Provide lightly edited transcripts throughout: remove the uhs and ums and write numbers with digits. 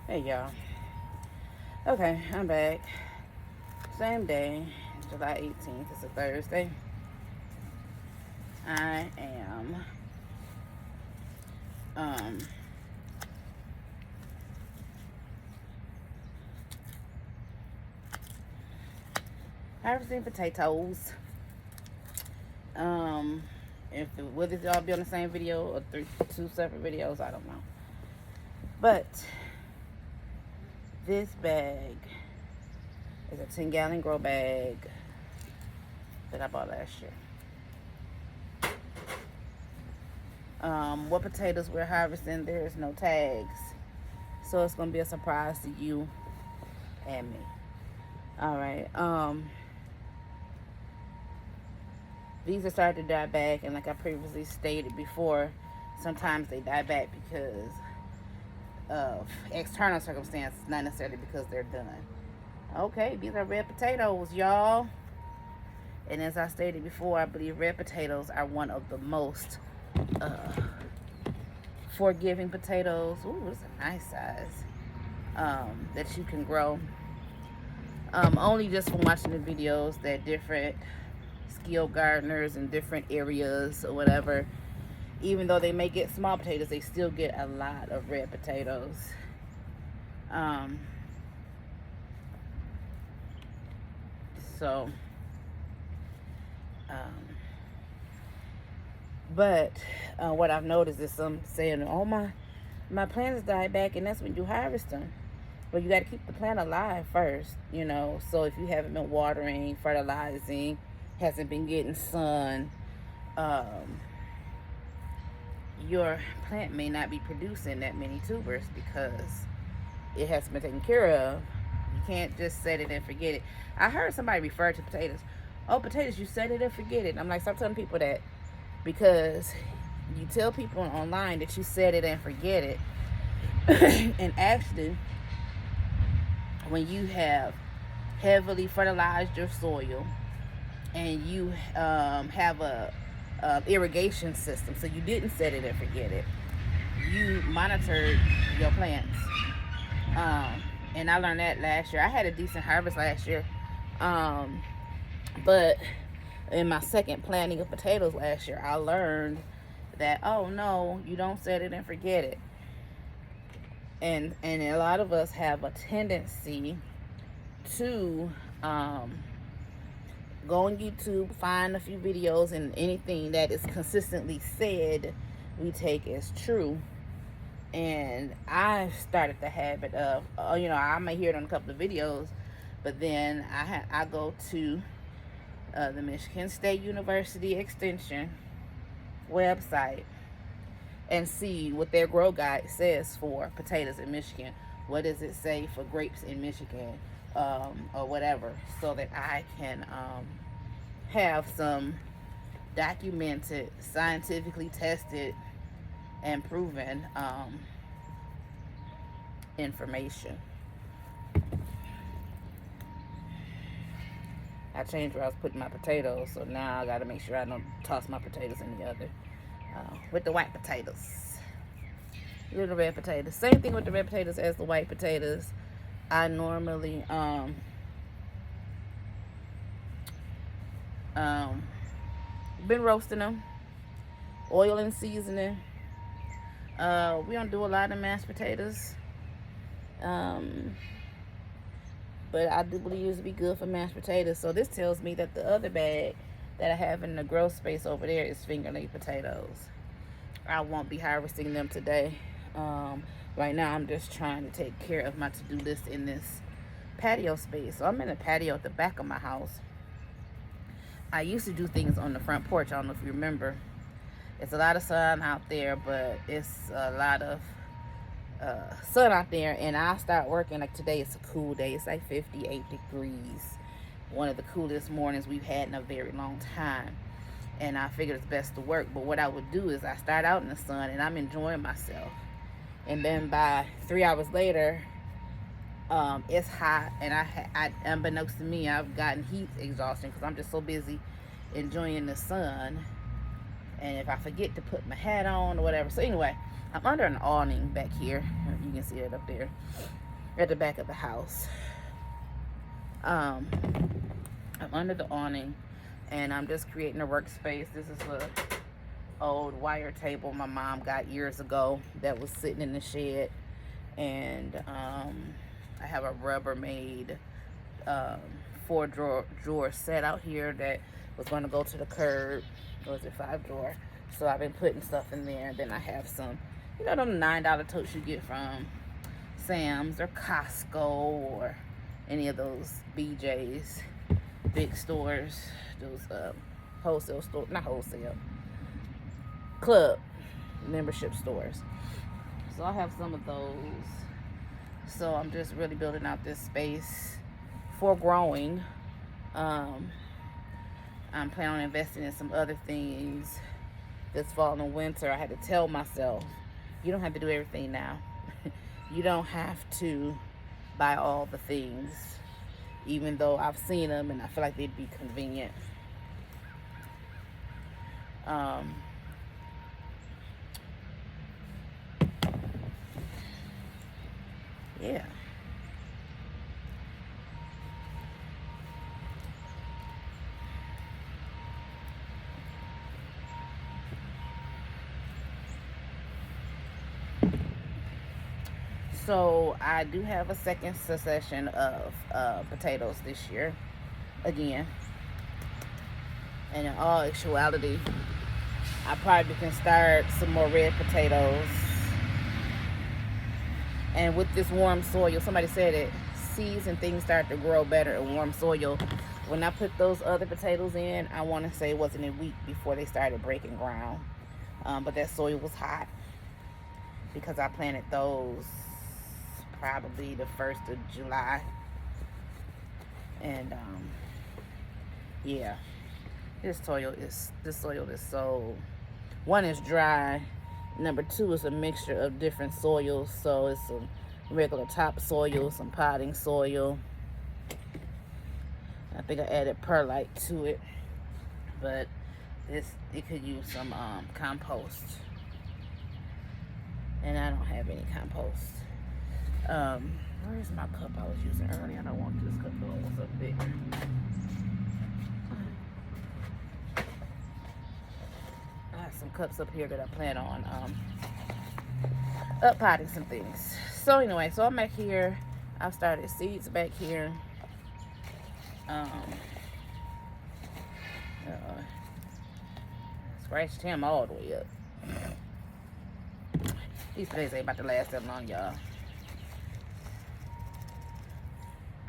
Hey y'all. Okay, I'm back. Same day, July 18th. It's a Thursday. I am um harvesting potatoes. Um if whether y'all be on the same video or two separate videos, I don't know. But this bag is a 10-gallon grow bag that I bought last year. What potatoes we're harvesting, there is no tags. So it's gonna be a surprise to you and me. Alright. These are starting to die back, and like I previously stated before, sometimes they die back because of external circumstances, not necessarily because they're done. Okay, these are red potatoes, y'all. And as I stated before, I believe red potatoes are one of the most forgiving potatoes. Ooh, it's a nice size that you can grow. Only just from watching the videos that different skilled gardeners in different areas or whatever, even though they may get small potatoes, they still get a lot of red potatoes. So but what I've noticed is some saying, oh, my plants died back, and that's when you harvest them. But you got to keep the plant alive first, you know. So if you haven't been watering, fertilizing, hasn't been getting sun, your plant may not be producing that many tubers because it hasn't been taken care of. You can't just set it and forget it. I heard somebody refer to potatoes. Oh, potatoes, you set it and forget it. I'm like, stop telling people that, because you tell people online that you set it and forget it. And actually, when you have heavily fertilized your soil and you have a irrigation system, so you didn't set it and forget it, you monitored your plants. And I learned that last year. I had a decent harvest last year, but in my second planting of potatoes last year, I learned that, oh no, you don't set it and forget it. And a lot of us have a tendency to go on YouTube, find a few videos, and anything that is consistently said, we take as true. And I started the habit of, I may hear it on a couple of videos, but then I go to the Michigan State University Extension website and see what their grow guide says for potatoes in Michigan. What does it say for grapes in Michigan, or whatever, so that I can have some documented, scientifically tested, and proven information. I changed where I was putting my potatoes, so now I got to make sure I don't toss my potatoes in the other. With the white potatoes, little red potatoes. Same thing with the red potatoes as the white potatoes. I normally been roasting them, oil and seasoning. We don't do a lot of mashed potatoes, but I do believe it to be good for mashed potatoes. So this tells me that the other bag that I have in the grow space over there is fingerling potatoes. I won't be harvesting them today. Right now I'm just trying to take care of my to-do list in this patio space. So I'm in a patio at the back of my house. I used to do things on the front porch. I don't know if you remember. It's a lot of sun out there, but it's a lot of sun out there. And I start working, like today, it's a cool day. It's like 58 degrees. One of the coolest mornings we've had in a very long time. And I figured it's best to work. But what I would do is I start out in the sun and I'm enjoying myself. And then by 3 hours later, it's hot, and I unbeknownst to me, I've gotten heat exhaustion because I'm just so busy enjoying the sun and if I forget to put my hat on or whatever. So anyway, I'm under an awning back here. You can see it up there at the back of the house. I'm under the awning, and I'm just creating a workspace. This is a old wire table my mom got years ago that was sitting in the shed, and I have a Rubbermaid 4-drawer set out here that was going to go to the curb. Or is it 5-drawer? So I've been putting stuff in there. Then I have some, you know, them $9 totes you get from Sam's or Costco or any of those BJ's big stores, those wholesale stores, not wholesale, club membership stores. So I have some of those. So I'm just really building out this space for growing. I'm planning on investing in some other things this fall and winter. I had to tell myself, you don't have to do everything now. You don't have to buy all the things, even though I've seen them and I feel like they'd be convenient. Yeah. So I do have a second succession of potatoes this year, again. And in all actuality, I probably can start some more red potatoes. And with this warm soil, somebody said it, seeds and things start to grow better in warm soil. When I put those other potatoes in, I want to say it wasn't a week before they started breaking ground. But that soil was hot because I planted those probably the 1st of July. And yeah, this soil is so, one is dry, number 2 is a mixture of different soils. So it's some regular topsoil, some potting soil. I think I added perlite to it, but it could use some compost, and I don't have any compost. Where's my cup I was using earlier? I don't want this cup to go almost up bigger. I have some cups up here that I plan on up potting some things. So anyway, so I'm back here. I've started seeds back here. Scratched him all the way up. These days ain't about to last that long, y'all.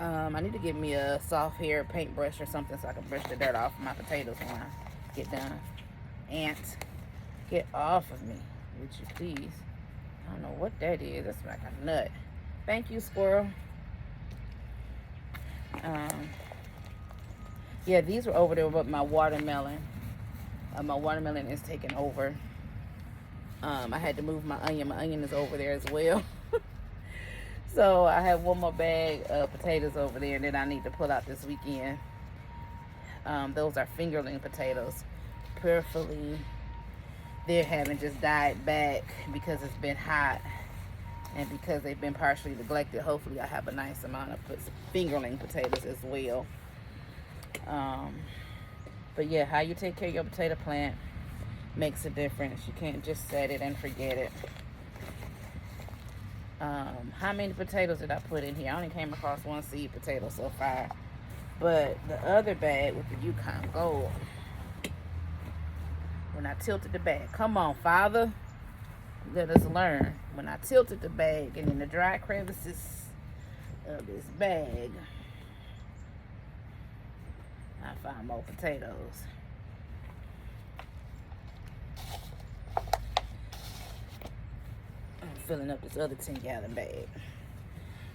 I need to get me a soft hair paintbrush or something so I can brush the dirt off of my potatoes when I get done. Ants, get off of me, would you please? I don't know what that is. That's like a nut. Thank you, squirrel. Yeah, these were over there with my watermelon. My watermelon is taking over. I had to move my onion. My onion is over there as well. So I have one more bag of potatoes over there that I need to pull out this weekend. Those are fingerling potatoes. Prayerfully, they haven't just died back because it's been hot and because they've been partially neglected. Hopefully I have a nice amount of fingerling potatoes as well. But yeah, how you take care of your potato plant makes a difference. You can't just set it and forget it. How many potatoes did I put in here? I only came across one seed potato so far. But the other bag with the Yukon Gold, when I tilted the bag, come on, Father, let us learn. When I tilted the bag and in the dry crevices of this bag, I found more potatoes. I'm filling up this other 10-gallon bag,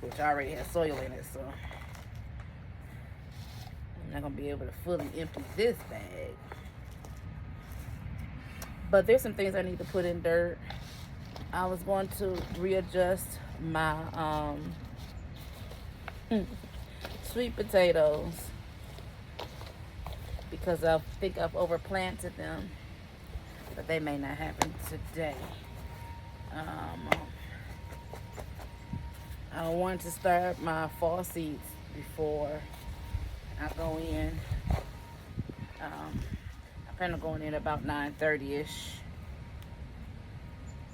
which already has soil in it, so I'm not going to be able to fully empty this bag. But there's some things I need to put in dirt. I was going to readjust my sweet potatoes because I think I've overplanted them. but they may not happen today. I want to start my fall seeds before I go in. I plan on going in about 9:30ish.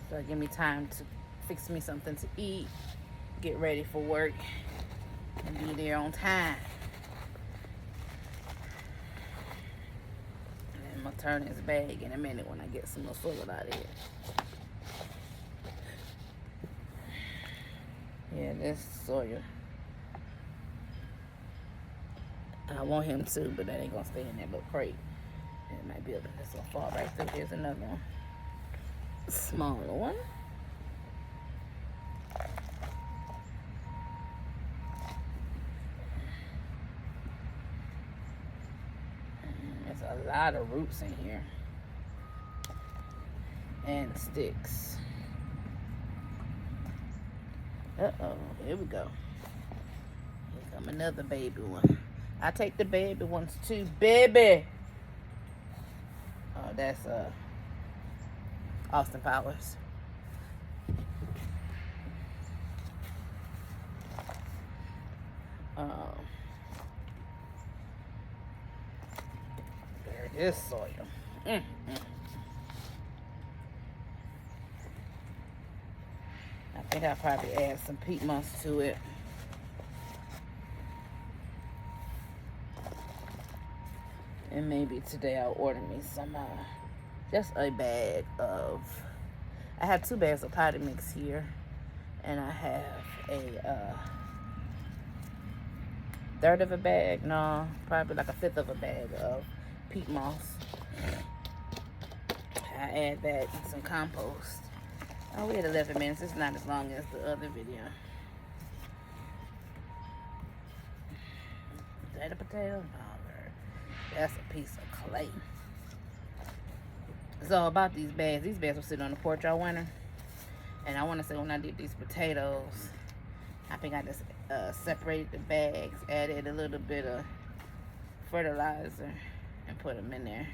So give me time to fix me something to eat, get ready for work, and be there on time. And I'm gonna turn this bag in a minute when I get some more soil out of here. Yeah, this soil. I want him to, but that ain't gonna stay in that little crate. It might be able to this will fall right through. Here's another one. Smaller one. There's a lot of roots in here. And sticks. Uh-oh, here we go. Here come another baby one. I take the baby ones too, baby. Oh, that's Austin Powers. There it is, soil. I think I'll probably add some peat moss to it. And maybe today I'll order me some, just a bag of, I have 2 bags of potting mix here. And I have a third of a bag, no, probably like a fifth of a bag of peat moss. I add that and some compost. Oh, we had 11 minutes. It's not as long as the other video. Is that a potato? No, that's a piece of clay. So about these bags were sitting on the porch all winter. And I want to say when I did these potatoes, I think I just separated the bags, added a little bit of fertilizer, and put them in there.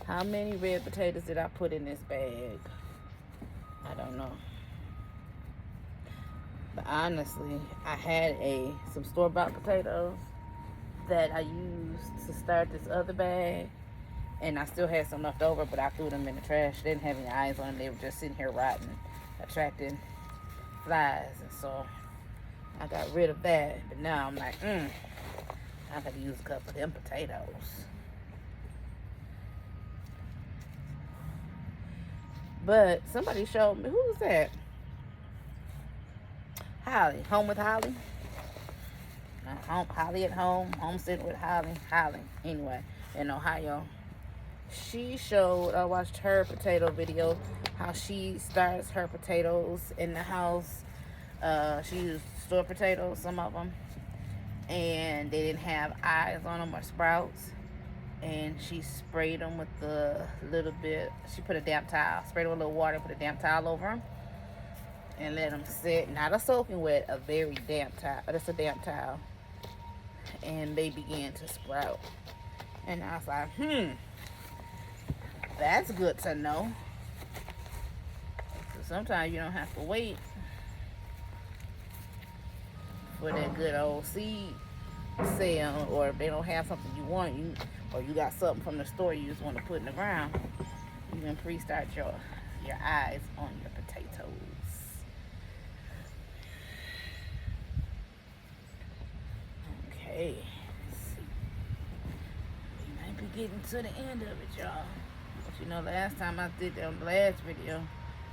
How many red potatoes did I put in this bag? I don't know. But honestly, I had some store-bought potatoes that I used to start this other bag. And I still had some left over, but I threw them in the trash. They didn't have any eyes on them. They were just sitting here rotting, attracting flies. And so I got rid of that. But now I'm like, I could use a couple of them potatoes. But somebody showed me, who was that? Holly, Home with Holly. Holly at home, homestead with Holly. Anyway, in Ohio. She showed, I watched her potato video, how she starts her potatoes in the house. She used store potatoes, some of them, and they didn't have eyes on them or sprouts. And she sprayed them with a little bit, she put a damp towel, sprayed them with a little water, put a damp towel over them, and let them sit, not a soaking wet, a very damp towel, just a damp towel. And they began to sprout. And I was like, that's good to know. So sometimes you don't have to wait for that good old seed sale, or if they don't have something you want, or you got something from the store you just want to put in the ground, you can pre-start your eyes on your potatoes. Okay, let's see. We might be getting to the end of it, y'all. But you know, last time I did that on the last video,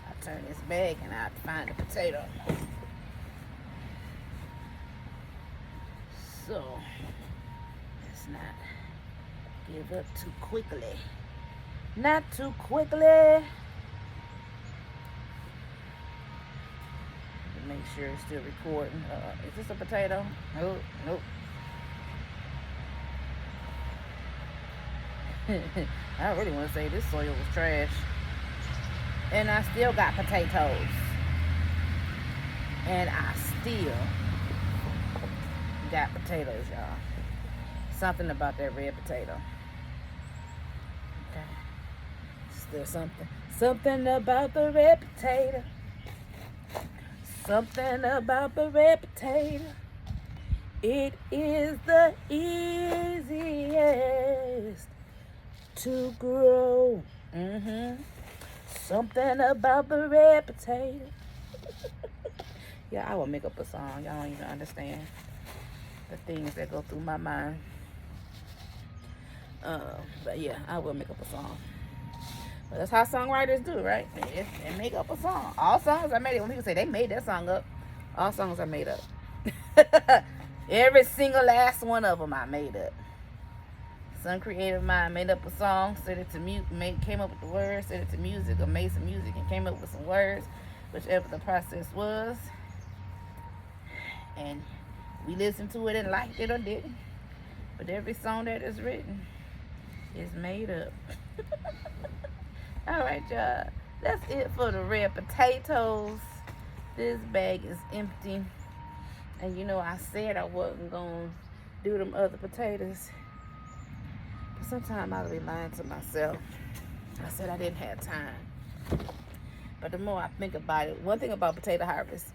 I turned this bag and I find a potato. So, let's not give up too quickly. Not too quickly. Make sure it's still recording. Is this a potato? Nope. I really want to say this soil was trash. And I still got potatoes. And I still got potatoes, y'all. Something about that red potato. Okay. Still something. Something about the red potato. Something about the red potato. It is the easiest to grow. Something about the red potato. Yeah, I will make up a song. Y'all don't even understand the things that go through my mind. But yeah, I will make up a song. But that's how songwriters do, right? They make up a song. All songs are made up. When people say they made that song up, all songs are made up. Every single last one of them I made up. Some creative mind made up a song, set it to came up with the words, set it to music, or made some music and came up with some words, whichever the process was. And we listened to it and liked it or didn't. But every song that is written is made up. All right, y'all. That's it for the red potatoes. This bag is empty. And you know, I said I wasn't going to do them other potatoes. But sometimes I'll be lying to myself. I said I didn't have time. But the more I think about it, one thing about potato harvest,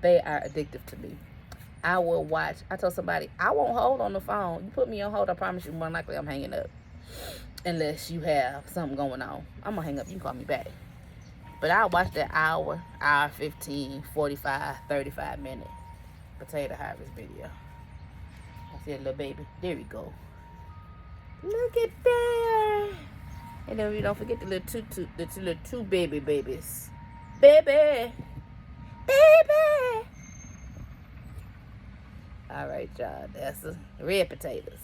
they are addictive to me. I will watch. I told somebody, I won't hold on the phone. You put me on hold, I promise you, more likely I'm hanging up. Unless you have something going on. I'm going to hang up. You can call me back. But I'll watch that hour 15, 45, 35 minute potato harvest video. I see a little baby. There we go. Look at there. And then we don't forget the little two babies. Baby. All right, y'all. That's the red potatoes.